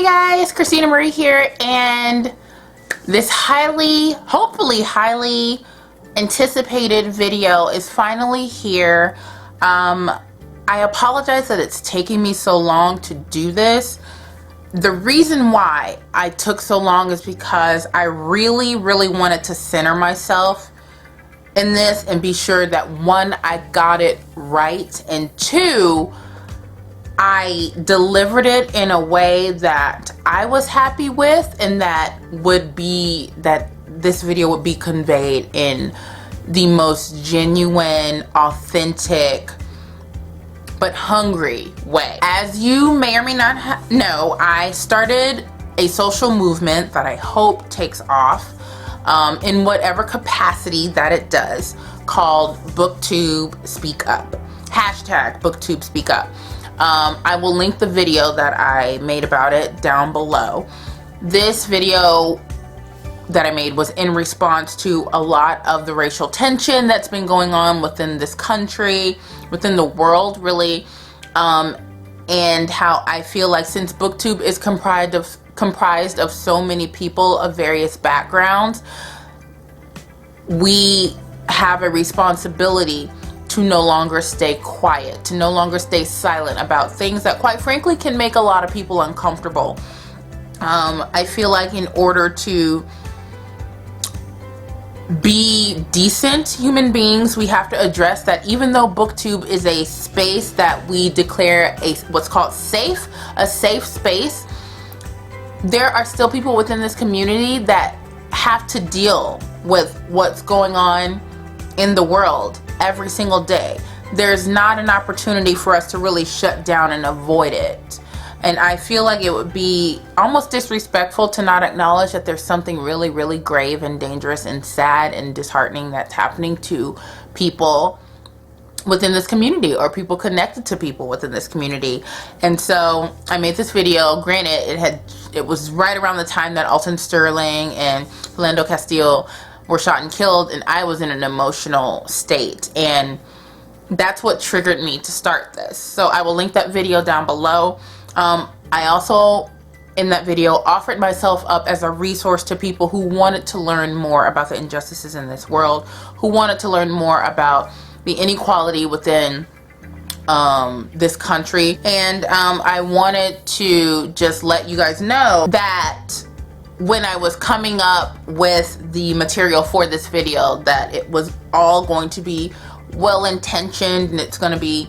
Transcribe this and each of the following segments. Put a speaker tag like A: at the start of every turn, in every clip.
A: Hey guys, Christina Marie here, and this hopefully highly anticipated video is finally here. I apologize that it's taking me so long to do this. The reason why I took so long is because I really wanted to center myself in this and be sure that one, I got it right, and two, I delivered it in a way that I was happy with, and that this video would be conveyed in the most genuine, authentic, but hungry way. As you may or may not know, I started a social movement that I hope takes off in whatever capacity that it does, called Booktube Speak Up. Hashtag Booktube Speak Up. I will link the video that I made about it down below. This video that I made was in response to a lot of the racial tension that's been going on within this country, within the world really, and how I feel like since Booktube is comprised of so many people of various backgrounds, we have a responsibility to no longer stay quiet, to no longer stay silent about things that quite frankly can make a lot of people uncomfortable. I feel like in order to be decent human beings, we have to address that even though Booktube is a space that we declare what's called a safe space, there are still people within this community that have to deal with what's going on in the world every single day. There's not an opportunity for us to really shut down and avoid it. And I feel like it would be almost disrespectful to not acknowledge that there's something really grave and dangerous and sad and disheartening that's happening to people within this community, or people connected to people within this community. And so I made this video. Granted, it was right around the time that Alton Sterling and Philando Castile were shot and killed, and I was in an emotional state, and that's what triggered me to start this. So I will link that video down below. I also, in that video, offered myself up as a resource to people who wanted to learn more about the injustices in this world, who wanted to learn more about the inequality within this country. And I wanted to just let you guys know that when I was coming up with the material for this video, that it was all going to be well-intentioned, and it's going to be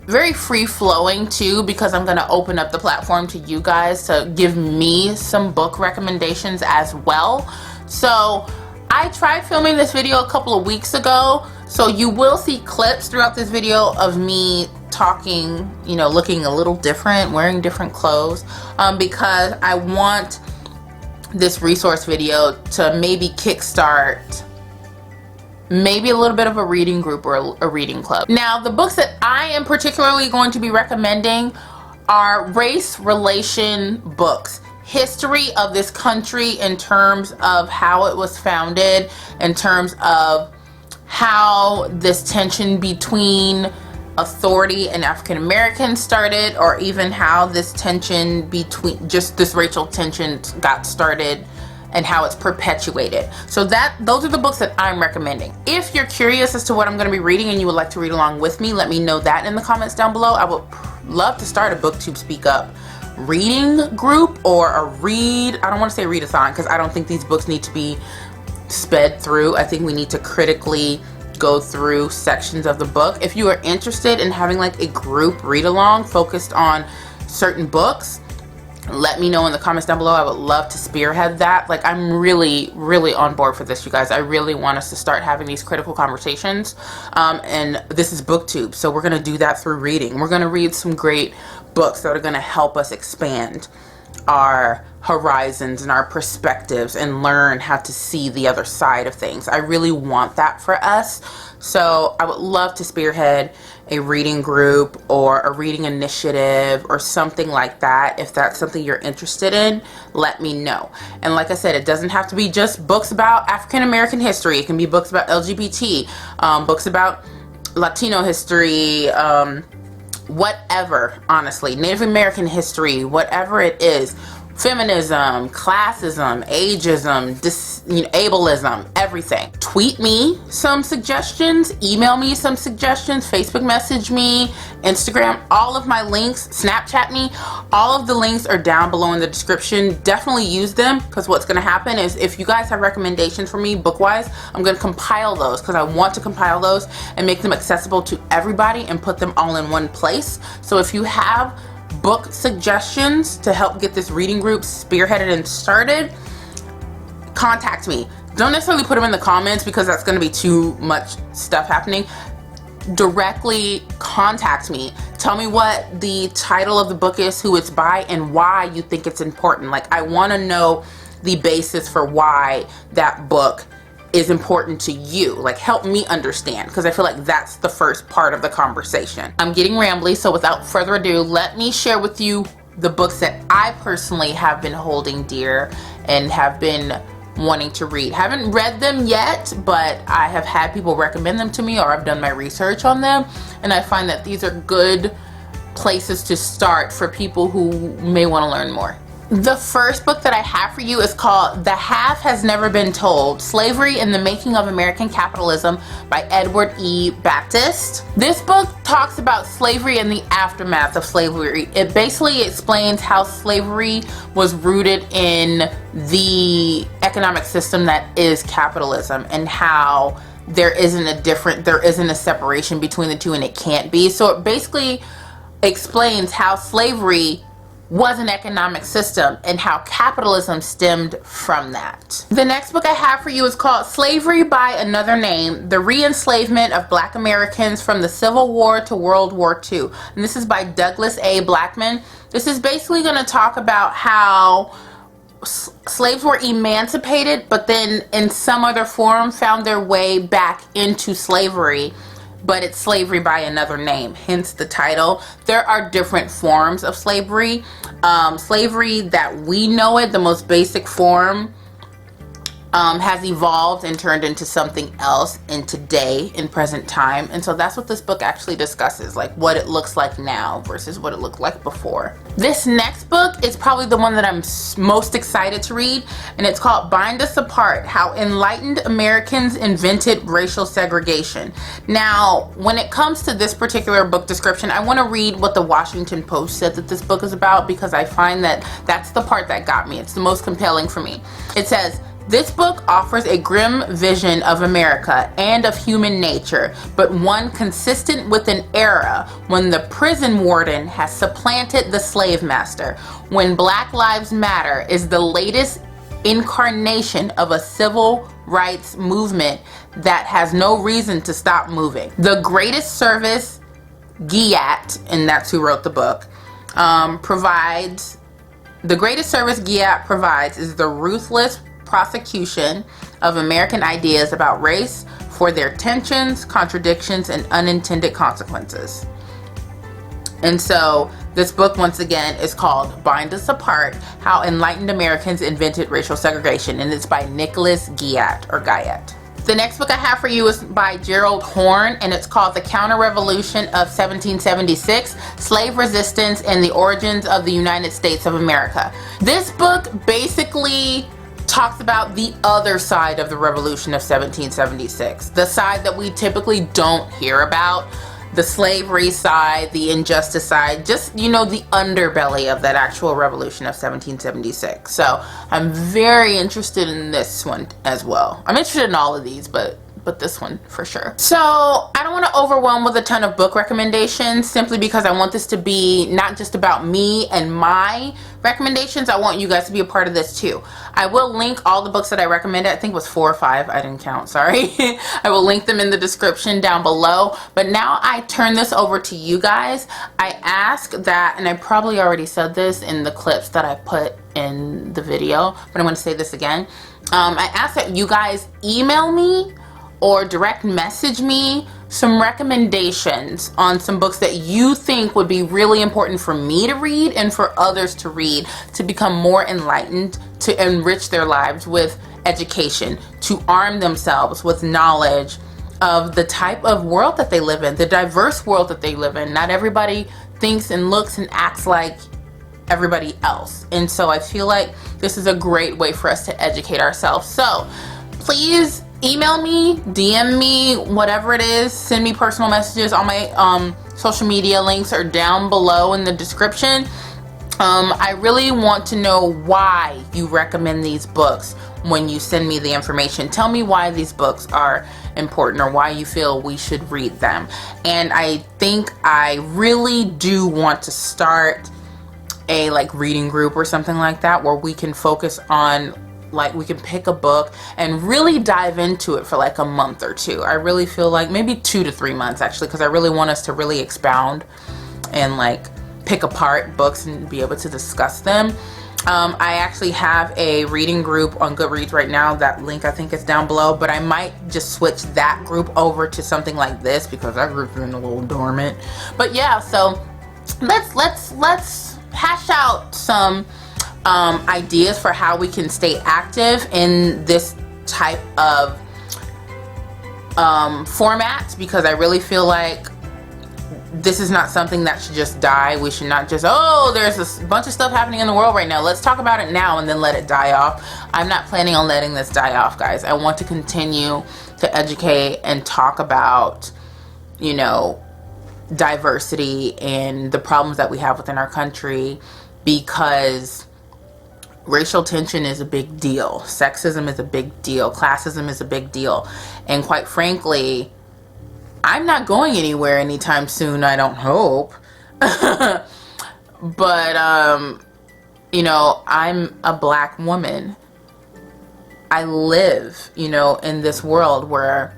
A: very free-flowing too, because I'm going to open up the platform to you guys to give me some book recommendations as well. So I tried filming this video a couple of weeks ago, so you will see clips throughout this video of me talking, you know, looking a little different, wearing different clothes, because I want this resource video to maybe kickstart maybe a little bit of a reading group or a reading club. Now, the books that I am particularly going to be recommending are race relation books. History of this country in terms of how it was founded, in terms of how this tension between authority and African Americans started, or even how this tension between, just this racial tension got started and how it's perpetuated. So those are the books that I'm recommending. If you're curious as to what I'm going to be reading and you would like to read along with me, let me know that in the comments down below. I would love to start a Booktube Speak Up reading group, or I don't want to say readathon, because I don't think these books need to be sped through. I think we need to critically go through sections of the book. If you are interested in having like a group read along focused on certain books, let me know in the comments down below. I would love to spearhead that. Like, I'm really on board for this, you guys. I really want us to start having these critical conversations, and this is Booktube, so we're going to do that through reading. We're going to read some great books that are going to help us expand our horizons and our perspectives and learn how to see the other side of things. I really want that for us. So I would love to spearhead a reading group or a reading initiative or something like that. If that's something you're interested in, let me know. And like I said, it doesn't have to be just books about African American history. It can be books about LGBT, books about Latino history, whatever, honestly, Native American history, whatever it is, feminism, classism, ageism, ableism, everything. Tweet me some suggestions, email me some suggestions, Facebook message me, Instagram, all of my links, Snapchat me, all of the links are down below in the description. Definitely use them, because what's going to happen is if you guys have recommendations for me book-wise, I'm going to compile those, because I want to compile those and make them accessible to everybody and put them all in one place. So if you have book suggestions to help get this reading group spearheaded and started, contact me. Don't necessarily put them in the comments, because that's going to be too much stuff happening. Directly contact me. Tell me what the title of the book is, who it's by, and why you think it's important. Like, I want to know the basis for why that book is important to you. Like, help me understand, because I feel like that's the first part of the conversation. I'm getting rambly, so without further ado, let me share with you the books that I personally have been holding dear and have been wanting to read. Haven't read them yet, but I have had people recommend them to me, or I've done my research on them, and I find that these are good places to start for people who may want to learn more. The first book that I have for you is called The Half Has Never Been Told: Slavery in the Making of American Capitalism by Edward E. Baptist. This book talks about slavery and the aftermath of slavery. It basically explains how slavery was rooted in the economic system that is capitalism, and how there isn't a separation between the two, and it can't be. So it basically explains how slavery was an economic system and how capitalism stemmed from that. The next book I have for you is called Slavery by Another Name: The Re-Enslavement of Black Americans from the Civil War to World War II. And this is by Douglas A. Blackman. This is basically going to talk about how slaves were emancipated, but then in some other form found their way back into slavery. But it's slavery by another name, hence the title. There are different forms of slavery. Slavery that we know it, the most basic form, has evolved and turned into something else in today, in present time. And so that's what this book actually discusses, like what it looks like now versus what it looked like before. This next book is probably the one that I'm most excited to read, and it's called Bind Us Apart: How Enlightened Americans Invented Racial Segregation. Now, when it comes to this particular book description, I want to read what the Washington Post said that this book is about, because I find that that's the part that got me. It's the most compelling for me. It says, "This book offers a grim vision of America and of human nature, but one consistent with an era when the prison warden has supplanted the slave master, when Black Lives Matter is the latest incarnation of a civil rights movement that has no reason to stop moving. The greatest service GIAT," and that's who wrote the book, provides is the ruthless prosecution of American ideas about race for their tensions, contradictions, and unintended consequences. And so this book, once again, is called Bind Us Apart: How Enlightened Americans Invented Racial Segregation, and it's by Nicholas Guyat, or Guyat. The next book I have for you is by Gerald Horne, and it's called The Counter-Revolution of 1776, Slave Resistance and the Origins of the United States of America. This book basically talks about the other side of the Revolution of 1776, the side that we typically don't hear about, the slavery side, the injustice side, just, you know, the underbelly of that actual Revolution of 1776. So I'm very interested in this one as well. I'm interested in all of these, but this one for sure. So I don't want to overwhelm with a ton of book recommendations, simply because I want this to be not just about me and my recommendations. I want you guys to be a part of this too. I will link all the books that I recommended. I think it was 4 or 5. I didn't count, sorry. I will link them in the description down below. But now I turn this over to you guys. I ask that, and I probably already said this in the clips that I put in the video, but I'm going to say this again. I ask that you guys email me or direct message me some recommendations on some books that you think would be really important for me to read and for others to read, to become more enlightened, to enrich their lives with education, to arm themselves with knowledge of the type of world that they live in, the diverse world that they live in. Not everybody thinks and looks and acts like everybody else. And so I feel like this is a great way for us to educate ourselves. So please email me, DM me, whatever it is, send me personal messages. All my social media links are down below in the description. I really want to know why you recommend these books when you send me the information. Tell me why these books are important or why you feel we should read them. And I think I really do want to start a reading group or something like that, where we can focus on, we can pick a book and really dive into it for a month or two. I really feel like maybe 2 to 3 months actually, because I really want us to really expound and pick apart books and be able to discuss them. I actually have a reading group on Goodreads right now. That link I think is down below, but I might just switch that group over to something like this because that group's been a little dormant. But yeah, so let's hash out some ideas for how we can stay active in this type of format, because I really feel like this is not something that should just die. We should not just, oh, there's a bunch of stuff happening in the world right now, let's talk about it now and then let it die off. I'm not planning on letting this die off, guys. I want to continue to educate and talk about, you know, diversity and the problems that we have within our country, because racial tension is a big deal. Sexism is a big deal. Classism is a big deal. And quite frankly, I'm not going anywhere anytime soon, I don't hope. But, you know, I'm a black woman. I live, you know, in this world where,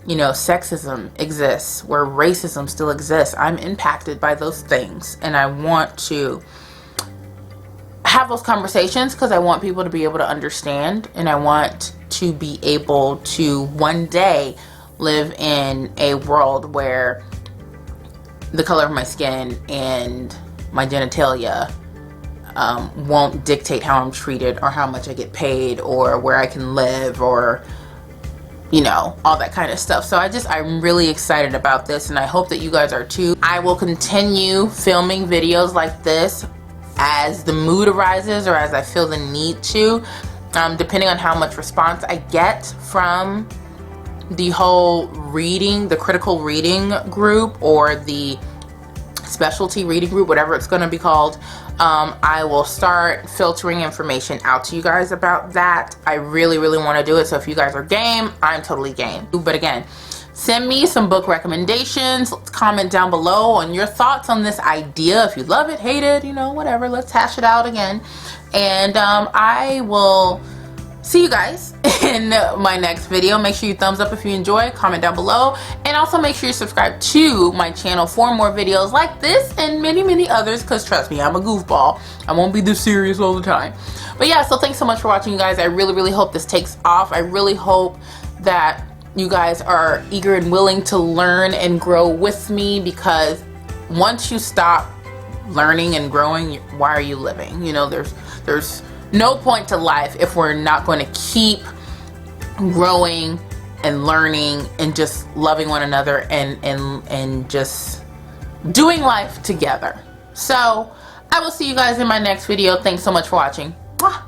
A: you know, sexism exists, where racism still exists. I'm impacted by those things, and I want to have those conversations because I want people to be able to understand, and I want to be able to one day live in a world where the color of my skin and my genitalia won't dictate how I'm treated or how much I get paid or where I can live or, you know, all that kind of stuff. So I'm really excited about this, and I hope that you guys are too. I will continue filming videos like this as the mood arises or as I feel the need to, depending on how much response I get from the whole reading, the critical reading group or the specialty reading group, whatever it's going to be called. I will start filtering information out to you guys about that. I really want to do it, so if you guys are game, I'm totally game. But again, send me some book recommendations. Let's comment down below on your thoughts on this idea. If you love it, hate it, you know, whatever, let's hash it out again. And I will see you guys in my next video. Make sure you thumbs up if you enjoy, comment down below, and also make sure you subscribe to my channel for more videos like this and many others, because trust me, I'm a goofball. I won't be this serious all the time. But yeah, so thanks so much for watching, you guys. I really hope this takes off. I really hope that you guys are eager and willing to learn and grow with me, because once you stop learning and growing, why are you living? You know, there's no point to life if we're not going to keep growing and learning and just loving one another and just doing life together. So I will see you guys in my next video. Thanks so much for watching. Bye.